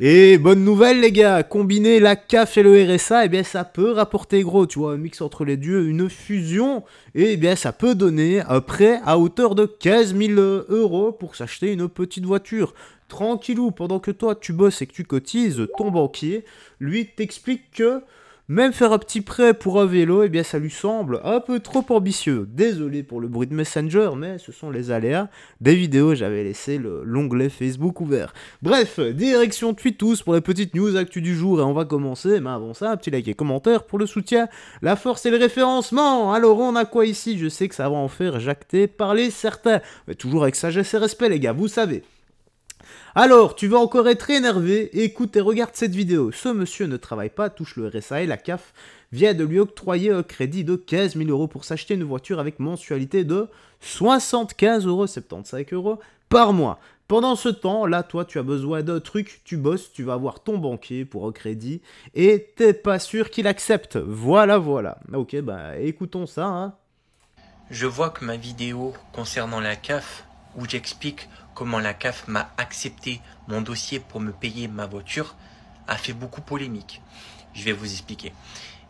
Et bonne nouvelle les gars, combiner la CAF et le RSA, eh bien ça peut rapporter gros, tu vois, un mix entre les deux, une fusion, et eh bien ça peut donner un prêt à hauteur de 15 000 € pour s'acheter une petite voiture. Tranquillou, pendant que toi tu bosses et que tu cotises, ton banquier, lui t'explique que même faire un petit prêt pour un vélo, eh bien ça lui semble un peu trop ambitieux. Désolé pour le bruit de Messenger, mais ce sont les aléas des vidéos, j'avais laissé l'onglet Facebook ouvert. Bref, direction Tweetos pour les petites news actu du jour, et on va commencer, mais avant ça, un petit like et commentaire pour le soutien, la force et le référencement. Alors on a quoi ici? Je sais que ça va en faire jacter, parler certains, mais toujours avec sagesse et respect les gars, vous savez. Alors, tu vas encore être énervé, écoute et regarde cette vidéo. Ce monsieur ne travaille pas, touche le RSA et la CAF vient de lui octroyer un crédit de 15 000 € pour s'acheter une voiture avec mensualité de 75 €, 75 € par mois. Pendant ce temps, là, toi, tu as besoin d'un truc, tu bosses, tu vas voir ton banquier pour un crédit et t'es pas sûr qu'il accepte. Voilà, voilà. Ok, bah écoutons ça, hein. Je vois que ma vidéo concernant la CAF, où j'explique comment la CAF m'a accepté mon dossier pour me payer ma voiture, a fait beaucoup polémique. Je vais vous expliquer.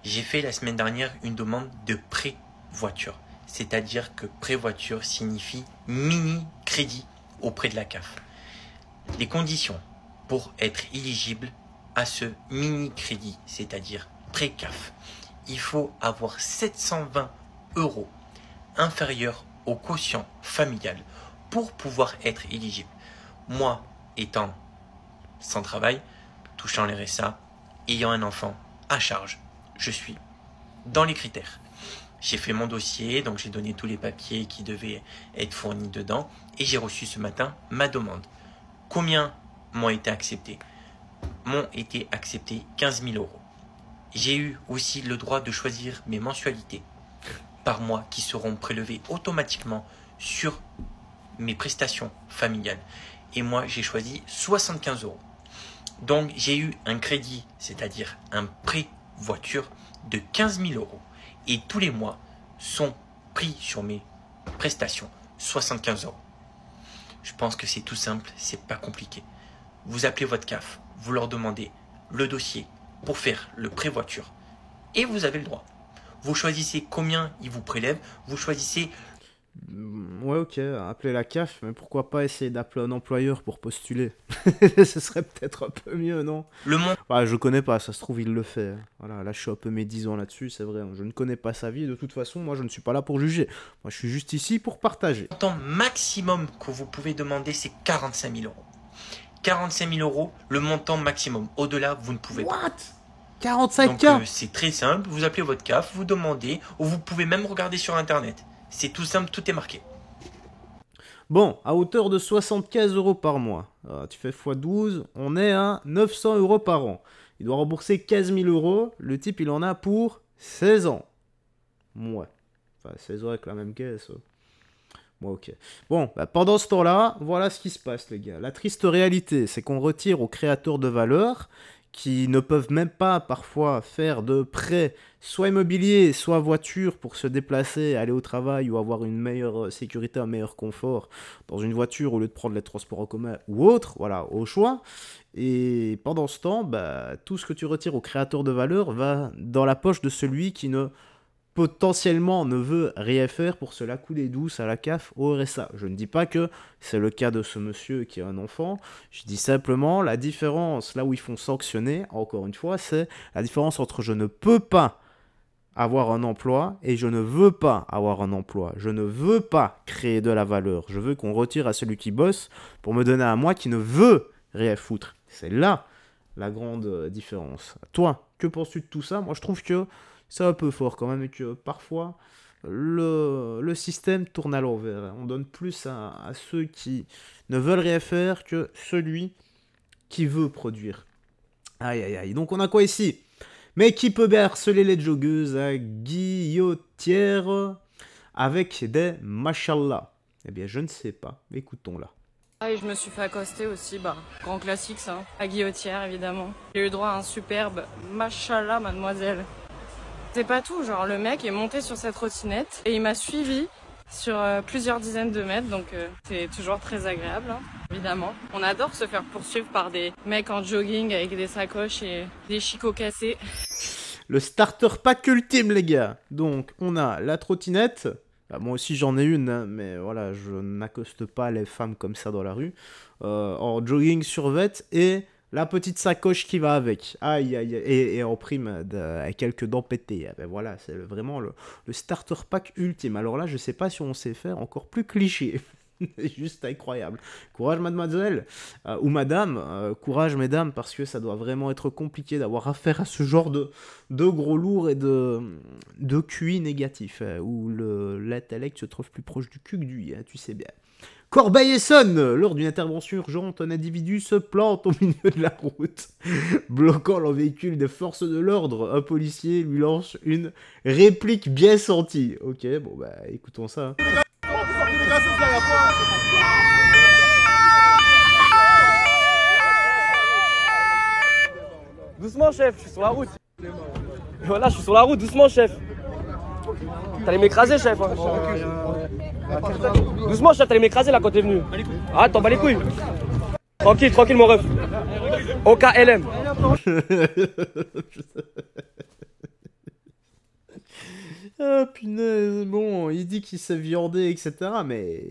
J'ai fait la semaine dernière une demande de pré-voiture. C'est-à-dire que pré-voiture signifie mini-crédit auprès de la CAF. Les conditions pour être éligible à ce mini-crédit, c'est-à-dire pré-CAF, il faut avoir 720 € inférieur au quotient familial pour pouvoir être éligible. Moi, étant sans travail, touchant les RSA, ayant un enfant à charge, je suis dans les critères. J'ai fait mon dossier, donc j'ai donné tous les papiers qui devaient être fournis dedans, et j'ai reçu ce matin ma demande. Combien m'ont été acceptés? M'ont été acceptés 15 000 €. J'ai eu aussi le droit de choisir mes mensualités par mois qui seront prélevées automatiquement sur mes prestations familiales. Et moi, j'ai choisi 75 €. Donc, j'ai eu un crédit, c'est-à-dire un prêt voiture de 15 000 €. Et tous les mois sont pris sur mes prestations 75 €. Je pense que c'est tout simple, c'est pas compliqué. Vous appelez votre CAF, vous leur demandez le dossier pour faire le prêt voiture et vous avez le droit. Vous choisissez combien ils vous prélèvent, vous choisissez... Ouais, ok, appeler la CAF, mais pourquoi pas essayer d'appeler un employeur pour postuler? Ce serait peut-être un peu mieux, non? Le montant Ouais, je connais pas, ça se trouve, il le fait. Voilà, là, je suis un peu médisant là-dessus, c'est vrai. Je ne connais pas sa vie, et de toute façon, moi, je ne suis pas là pour juger. Moi, je suis juste ici pour partager. maximum que vous pouvez demander, c'est 45 000 €. 45 000 €, le montant maximum. Au-delà, vous ne pouvez pas. What? 45K? Donc, c'est très simple. Vous appelez votre CAF, vous demandez, ou vous pouvez même regarder sur Internet. C'est tout simple, tout est marqué. Bon, à hauteur de 75 € par mois. Tu fais x12, on est à 900 € par an. Il doit rembourser 15 000 €. Le type, il en a pour 16 ans. Ouais. Enfin, 16 ans avec la même caisse. Bon, ok. Bon, bah, pendant ce temps-là, voilà ce qui se passe, les gars. La triste réalité, c'est qu'on retire aux créateurs de valeur qui ne peuvent même pas parfois faire de prêts, soit immobilier, soit voiture pour se déplacer, aller au travail ou avoir une meilleure sécurité, un meilleur confort dans une voiture au lieu de prendre les transports en commun ou autre, voilà, au choix. Et pendant ce temps, bah, tout ce que tu retires aux créateurs de valeur va dans la poche de celui qui ne potentiellement ne veut rien faire pour se la couler douce à la CAF au RSA. Je ne dis pas que c'est le cas de ce monsieur qui a un enfant, je dis simplement la différence, là où ils font sanctionner, encore une fois, c'est la différence entre je ne peux pas avoir un emploi et je ne veux pas avoir un emploi. Je ne veux pas créer de la valeur. Je veux qu'on retire à celui qui bosse pour me donner à moi qui ne veut rien foutre. C'est là la grande différence. Toi, que penses-tu de tout ça? Moi, je trouve que c'est un peu fort quand même et que parfois le système tourne à l'envers. On donne plus à ceux qui ne veulent rien faire que celui qui veut produire. Aïe aïe aïe. Donc on a quoi ici? Mais qui peut bien harceler les joggeuses à guillotière avec des machallah? Eh bien je ne sais pas. Écoutons-la. Ah, et je me suis fait accoster aussi, grand classique ça, à guillotière évidemment. J'ai eu droit à un superbe machallah mademoiselle. C'est pas tout, genre le mec est monté sur cette trottinette et il m'a suivi sur plusieurs dizaines de mètres, donc c'est toujours très agréable, hein, évidemment. On adore se faire poursuivre par des mecs en jogging avec des sacoches et des chicots cassés. Le starter pack ultime, les gars. Donc, on a la trottinette. Bah, moi aussi, j'en ai une, hein, mais voilà, je n'accoste pas les femmes comme ça dans la rue. En jogging survêt et la petite sacoche qui va avec. Aïe, aïe, aïe. Et en prime, avec quelques dents pétées. Ah ben voilà, c'est vraiment le starter pack ultime. Alors là, je sais pas si on sait faire encore plus cliché. Juste incroyable. Courage mademoiselle ou madame, courage mesdames, parce que ça doit vraiment être compliqué d'avoir affaire à ce genre de gros lourds et de QI négatif, où l'intellect se trouve plus proche du cul que du tu sais bien. Corbeil-Essonnes, lors d'une intervention urgente, un individu se plante au milieu de la route, bloquant le véhicule des forces de l'ordre. Un policier lui lance une réplique bien sentie. Ok, bon bah écoutons ça. Doucement, chef, je suis sur la route. Voilà, je suis sur la route, doucement, chef. T'allais m'écraser, chef. Hein. Doucement, chef, t'allais m'écraser là quand t'es venu. Ah, t'en bats les couilles. Tranquille, tranquille, mon ref. OKLM. Ah punaise, bon, il dit qu'il s'est viandé, etc. Mais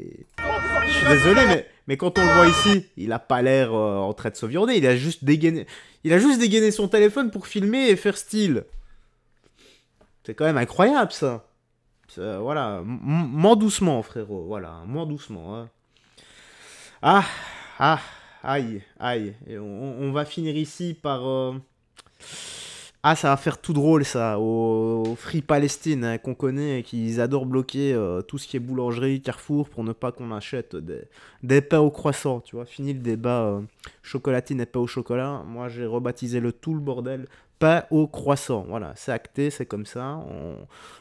je suis désolé, mais quand on le voit ici, il a pas l'air en train de se viander. Il a juste dégainé son téléphone pour filmer et faire style. C'est quand même incroyable ça. Voilà, moins doucement, frérot. Voilà, moins doucement. Hein. Aïe. Et on va finir ici par. Ah, ça va faire tout drôle, ça, au Free Palestine, hein, qu'on connaît, et qu'ils adorent bloquer tout ce qui est boulangerie, Carrefour, pour ne pas qu'on achète des pains au croissant, tu vois. Fini le débat chocolatine et pain au chocolat. Moi, j'ai rebaptisé le bordel, pain au croissant. Voilà, c'est acté, c'est comme ça.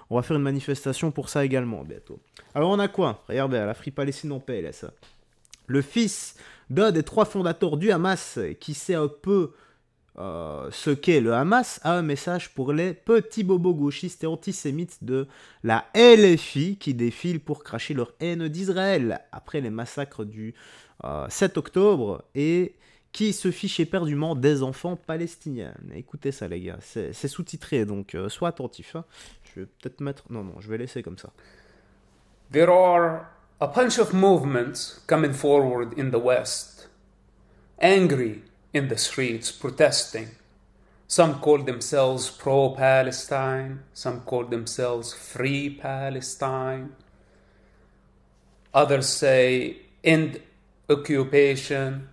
On va faire une manifestation pour ça également, bientôt. Alors, on a quoi? Regardez, la Free Palestine en PLS. Le fils d'un des 3 fondateurs du Hamas, qui sait un peu... ce qu'est le Hamas, a un message pour les petits bobos gauchistes et antisémites de la LFI qui défilent pour cracher leur haine d'Israël après les massacres du 7 octobre et qui se fichent éperdument des enfants palestiniens. Écoutez ça les gars, c'est sous-titré donc sois attentif. Hein. Je vais peut-être mettre... Non, je vais laisser comme ça. There are a bunch of movements coming forward in the West, angry in the streets, protesting. Some call themselves pro-Palestine, some call themselves free Palestine. Others say end occupation.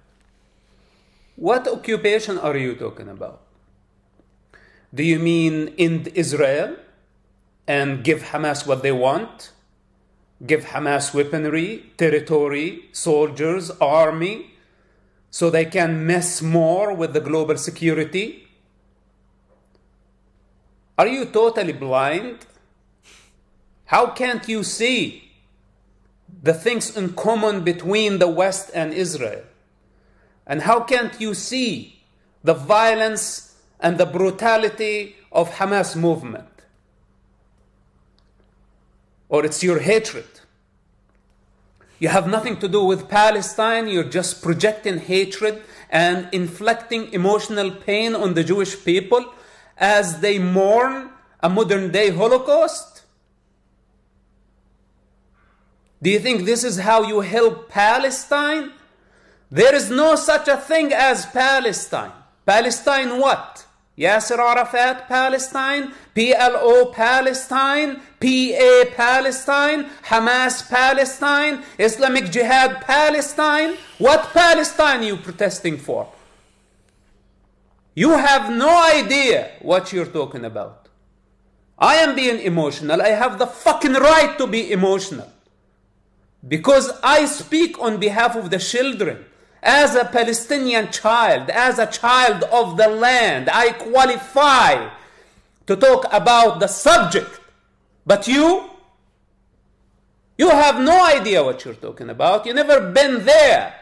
What occupation are you talking about? Do you mean end Israel and give Hamas what they want? Give Hamas weaponry, territory, soldiers, army, so they can mess more with the global security? Are you totally blind? How can't you see the things in common between the West and Israel? And how can't you see the violence and the brutality of Hamas movement? Or it's your hatred? You have nothing to do with Palestine, you're just projecting hatred and inflicting emotional pain on the Jewish people as they mourn a modern day Holocaust? Do you think this is how you help Palestine? There is no such a thing as Palestine. Palestine what? Yasser Arafat Palestine, PLO Palestine, PA Palestine, Hamas Palestine, Islamic Jihad Palestine. What Palestine are you protesting for? You have no idea what you're talking about. I am being emotional. I have the fucking right to be emotional. Because I speak on behalf of the children. As a Palestinian child, as a child of the land, I qualify to talk about the subject. But you have no idea what you're talking about. You've never been there.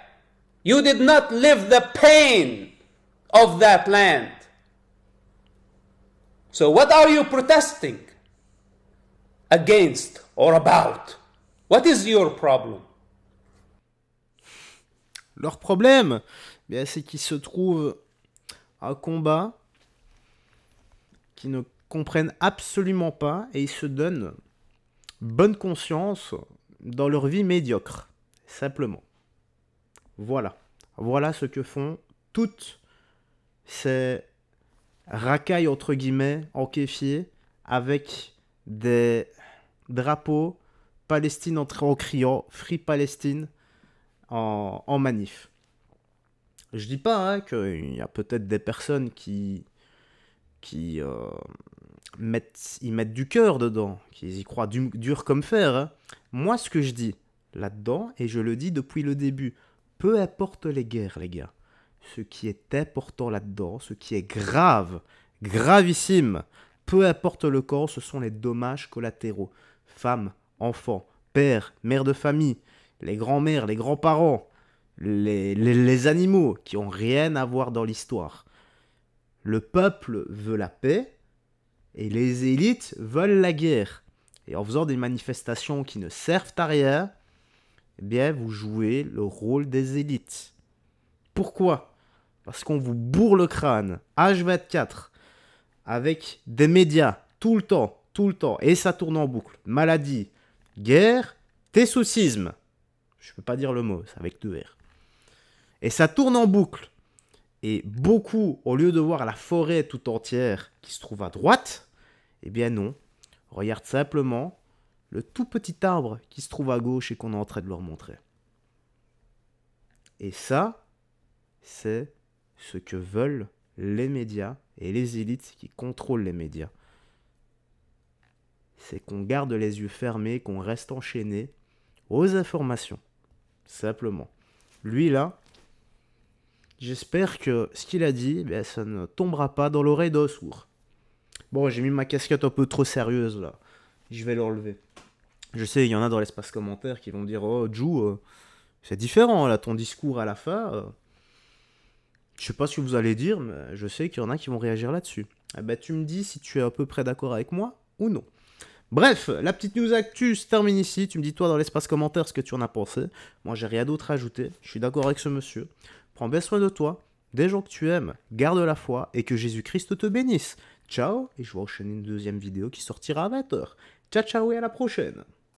You did not live the pain of that land. So what are you protesting against or about? What is your problem? Leur problème, bien, c'est qu'ils se trouvent à combat, qu'ils ne comprennent absolument pas et ils se donnent bonne conscience dans leur vie médiocre. Simplement. Voilà. Voilà ce que font toutes ces racailles entre guillemets en kéfier avec des drapeaux Palestine en criant Free Palestine en manif. Je dis pas hein, qu'il y a peut-être des personnes qui mettent du cœur dedans, qui y croient dur comme fer. Hein. Moi, ce que je dis là-dedans, et je le dis depuis le début, peu importe les guerres, les gars, ce qui est important là-dedans, ce qui est grave, gravissime, peu importe le corps, ce sont les dommages collatéraux. Femmes, enfants, pères, mères de famille, les grands-mères, les grands-parents, les animaux qui n'ont rien à voir dans l'histoire. Le peuple veut la paix et les élites veulent la guerre. Et en faisant des manifestations qui ne servent à rien, eh bien, vous jouez le rôle des élites. Pourquoi ? Parce qu'on vous bourre le crâne, H24, avec des médias, tout le temps, et ça tourne en boucle. Maladie, guerre, tessoucisme. Je ne peux pas dire le mot, c'est avec 2 R. Et ça tourne en boucle. Et beaucoup, au lieu de voir la forêt tout entière qui se trouve à droite, eh bien non, regarde simplement le tout petit arbre qui se trouve à gauche et qu'on est en train de leur montrer. Et ça, c'est ce que veulent les médias et les élites qui contrôlent les médias. C'est qu'on garde les yeux fermés, qu'on reste enchaîné aux informations. Simplement. Lui là, j'espère que ce qu'il a dit, ben, ça ne tombera pas dans l'oreille d'un sourd. Bon, j'ai mis ma casquette un peu trop sérieuse là. Je vais l'enlever. Je sais, il y en a dans l'espace commentaire qui vont dire « Oh, Jou, c'est différent là, ton discours à la fin. Je sais pas ce que vous allez dire, mais je sais qu'il y en a qui vont réagir là-dessus. Eh ben, tu me dis si tu es à peu près d'accord avec moi ou non. Bref, la petite news actu se termine ici. Tu me dis toi dans l'espace commentaire ce que tu en as pensé. Moi, j'ai rien d'autre à ajouter. Je suis d'accord avec ce monsieur. Prends bien soin de toi, des gens que tu aimes, garde la foi et que Jésus-Christ te bénisse. Ciao, et je vais enchaîner une deuxième vidéo qui sortira à 20h. Ciao, ciao et à la prochaine.